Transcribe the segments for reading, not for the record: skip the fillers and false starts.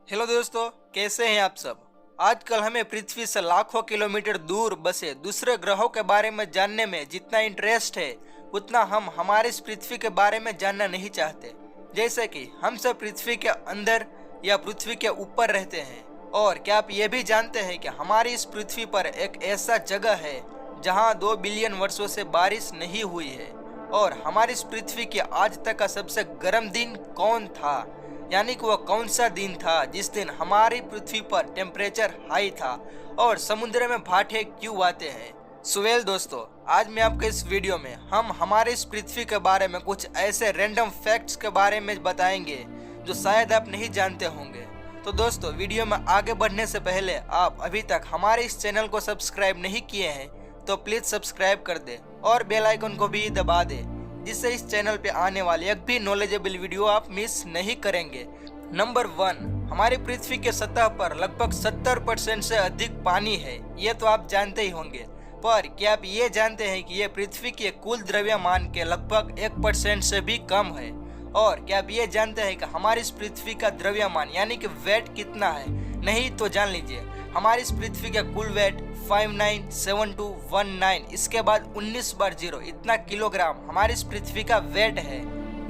Hello दोस्तों, कैसे हैं आप सब। आजकल हमें पृथ्वी से लाखों किलोमीटर दूर बसे दूसरे ग्रहों के बारे में जानने में जितना इंटरेस्ट है उतना हम हमारे इस पृथ्वी के बारे में जानना नहीं चाहते। जैसे कि हम सब पृथ्वी के अंदर या पृथ्वी के ऊपर रहते हैं। और क्या आप ये भी जानते हैं कि हमारी इस पृथ्वी पर एक ऐसा जगह है जहाँ 2 बिलियन वर्षों से बारिश नहीं हुई है। और हमारी इस पृथ्वी की आज तक का सबसे गर्म दिन कौन था, यानी कि वह कौन सा दिन था जिस दिन हमारी पृथ्वी पर टेम्परेचर हाई था और समुद्र में भाटे क्यों आते हैं। सुवेल दोस्तों, आज मैं आपको इस वीडियो में हम हमारे इस पृथ्वी के बारे में कुछ ऐसे रैंडम फैक्ट्स के बारे में बताएंगे जो शायद आप नहीं जानते होंगे। तो दोस्तों, वीडियो में आगे बढ़ने से पहले आप अभी तक हमारे इस चैनल को सब्सक्राइब नहीं किए हैं तो प्लीज सब्सक्राइब कर दे और बेल आइकन को भी दबा दे, जिससे इस चैनल पे आने वाली एक भी नॉलेजेबल वीडियो आप मिस नहीं करेंगे। नंबर 1, हमारी पृथ्वी के सतह पर लगभग 70% से अधिक पानी है। ये तो आप जानते ही होंगे, पर क्या आप ये जानते हैं कि ये पृथ्वी के कुल द्रव्यमान के लगभग 1% से भी कम है। और क्या आप ये जानते हैं कि हमारी इस पृथ्वी का द्रव्यमान यानी कि वेट कितना है। नहीं तो जान लीजिए, हमारी इस पृथ्वी का कुल वेट 597219, इसके बाद 19 बार 0, इतना किलोग्राम हमारी इस पृथ्वी का वेट है।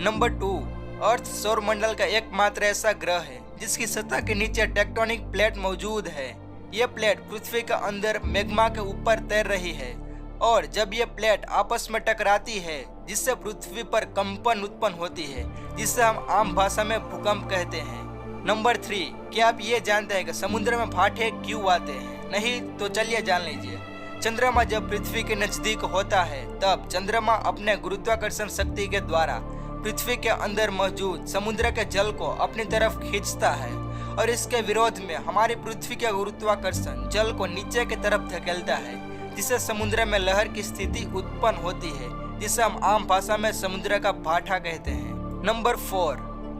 नंबर 2, अर्थ सौर मंडल का एकमात्र ऐसा ग्रह है जिसकी सतह के नीचे टेक्टोनिक प्लेट मौजूद है। ये प्लेट पृथ्वी के अंदर मैग्मा के ऊपर तैर रही है और जब ये प्लेट आपस में टकराती है जिससे पृथ्वी पर कंपन उत्पन्न होती है, जिससे हम आम भाषा में भूकंप कहते हैं। नंबर 3, क्या आप ये जानते हैं कि समुद्र में भाटे क्यों आते हैं। नहीं तो चलिए जान लीजिए। चंद्रमा जब पृथ्वी के नजदीक होता है तब चंद्रमा अपने गुरुत्वाकर्षण शक्ति के द्वारा पृथ्वी के अंदर मौजूद समुद्र के जल को अपनी तरफ खींचता है और इसके विरोध में हमारी पृथ्वी के गुरुत्वाकर्षण जल को नीचे की तरफ धकेलता है, जिससे समुद्र में लहर की स्थिति उत्पन्न होती है, जिसे हम आम भाषा में समुद्र का भाटा कहते हैं। नंबर 4,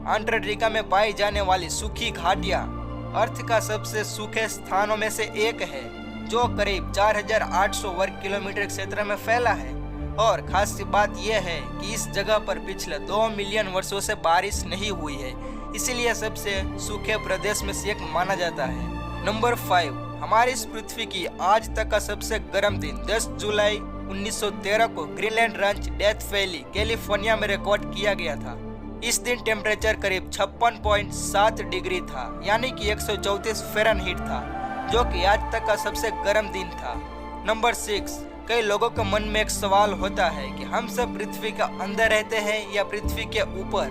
अंटार्कटिका में पाई जाने वाली सूखी घाटियां अर्थ का सबसे सूखे स्थानों में से एक है, जो करीब 4800 वर्ग किलोमीटर क्षेत्र में फैला है। और खास बात यह है कि इस जगह पर पिछले 2 मिलियन वर्षों से बारिश नहीं हुई है, इसीलिए सबसे सूखे प्रदेश में से एक माना जाता है। नंबर 5, हमारी इस पृथ्वी की आज तक का सबसे गर्म दिन 10 जुलाई 1913 को Greenland ranch death valley California में रिकॉर्ड किया गया था। इस दिन टेम्परेचर करीब 56.7 डिग्री था, यानी कि 134 फ़ारेनहीट था, जो कि आज तक का सबसे गर्म दिन था। नंबर 6, कई लोगों के मन में एक सवाल होता है कि हम सब पृथ्वी के अंदर रहते हैं या पृथ्वी के ऊपर।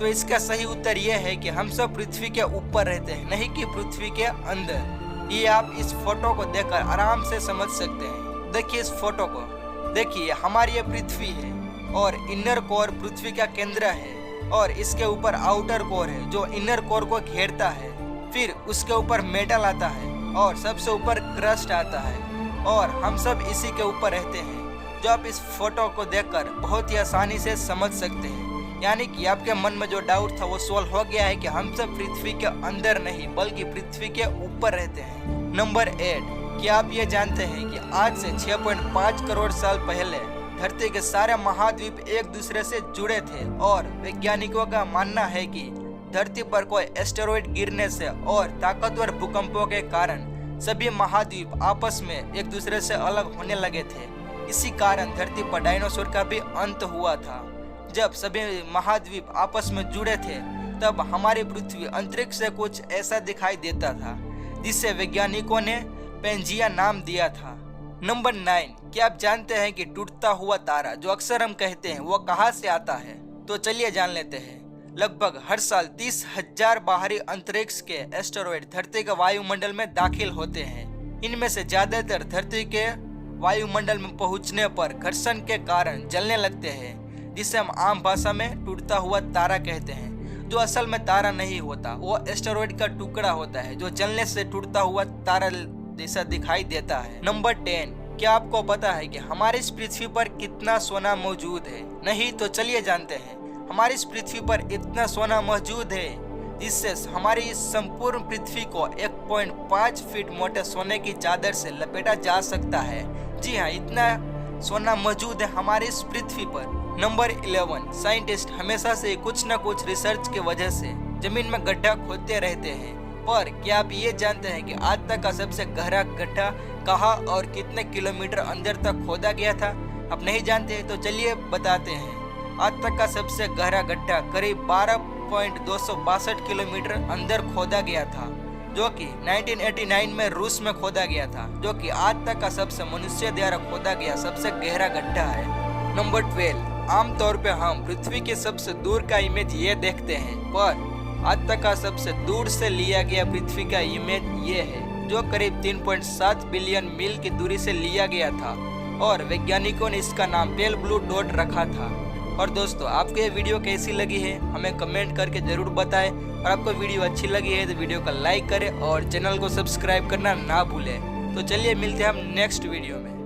तो इसका सही उत्तर यह है कि हम सब पृथ्वी के ऊपर रहते हैं, नहीं कि पृथ्वी के अंदर। ये आप इस फोटो को देखकर आराम से समझ सकते हैं। देखिए इस फोटो को, देखिए हमारी ये पृथ्वी है और इनर कोर पृथ्वी का केंद्र है और इसके ऊपर आउटर कोर है जो इनर कोर को घेरता है। फिर उसके ऊपर मेटल आता है और सबसे ऊपर क्रस्ट आता है और हम सब इसी के ऊपर रहते हैं, जो आप इस फोटो को देखकर बहुत ही आसानी से समझ सकते हैं। यानी कि आपके मन में जो डाउट था वो सॉल्व हो गया है कि हम सब पृथ्वी के अंदर नहीं बल्कि पृथ्वी के ऊपर रहते हैं। नंबर 8, क्या आप ये जानते हैं कि आज से 6.5 करोड़ साल पहले धरती के सारे महाद्वीप एक दूसरे से जुड़े थे और वैज्ञानिकों का मानना है कि धरती पर कोई एस्टेरॉइड गिरने से और ताकतवर भूकंपों के कारण सभी महाद्वीप आपस में एक दूसरे से अलग होने लगे थे। इसी कारण धरती पर डायनासोर का भी अंत हुआ था। जब सभी महाद्वीप आपस में जुड़े थे तब हमारी पृथ्वी अंतरिक्ष से कुछ ऐसा दिखाई देता था, जिसे वैज्ञानिकों ने पेंजिया नाम दिया था। नंबर 9, क्या आप जानते हैं कि टूटता हुआ तारा जो अक्सर हम कहते हैं वो कहाँ से आता है। तो चलिए जान लेते हैं। लगभग हर साल 30,000 बाहरी अंतरिक्ष के एस्टेरॉइड धरती के वायुमंडल में दाखिल होते हैं। इनमें से ज्यादातर धरती के वायुमंडल में पहुंचने पर घर्षण के कारण जलने लगते हैं, जिसे हम आम भाषा में टूटता हुआ तारा कहते हैं, जो असल में तारा नहीं होता, वो एस्टेरॉइड का टुकड़ा होता है जो जलने से टूटता हुआ तारा जैसा दिखाई देता है। नंबर 10, क्या आपको पता है कि हमारी इस पृथ्वी पर कितना सोना मौजूद है। नहीं तो चलिए जानते हैं। हमारी इस पृथ्वी पर इतना सोना मौजूद है जिससे हमारी इस संपूर्ण पृथ्वी को 1.5 फीट मोटे सोने की चादर से लपेटा जा सकता है। जी हाँ, इतना सोना मौजूद है हमारी इस पृथ्वी पर। नंबर 11, साइंटिस्ट हमेशा से कुछ न कुछ रिसर्च की वजह से जमीन में गड्ढा खोदते रहते हैं पर क्या आप ये जानते हैं कि आज तक का सबसे गहरा गड्ढा कहाँ और कितने किलोमीटर अंदर तक खोदा गया था? आप नहीं जानते तो चलिए बताते हैं। आज तक का सबसे गहरा गड्ढा करीब 12.262 किलोमीटर अंदर खोदा गया था, जो कि 1989 में रूस में खोदा गया था, जो कि आज तक का सबसे मनुष्य द्वारा खोदा गया सबसे गहरा गड्ढा है। नंबर 12, आमतौर पे हम पृथ्वी के सबसे दूर का इमेज ये देखते हैं, पर आज तक का सबसे दूर से लिया गया पृथ्वी का इमेज ये है, जो करीब 3.7 बिलियन मील की दूरी से लिया गया था और वैज्ञानिकों ने इसका नाम पेल ब्लू डॉट रखा था। और दोस्तों, आपको ये वीडियो कैसी लगी है हमें कमेंट करके जरूर बताएं, और आपको वीडियो अच्छी लगी है तो वीडियो को लाइक करें और चैनल को सब्सक्राइब करना ना भूलें। तो चलिए मिलते हैं हम नेक्स्ट वीडियो में।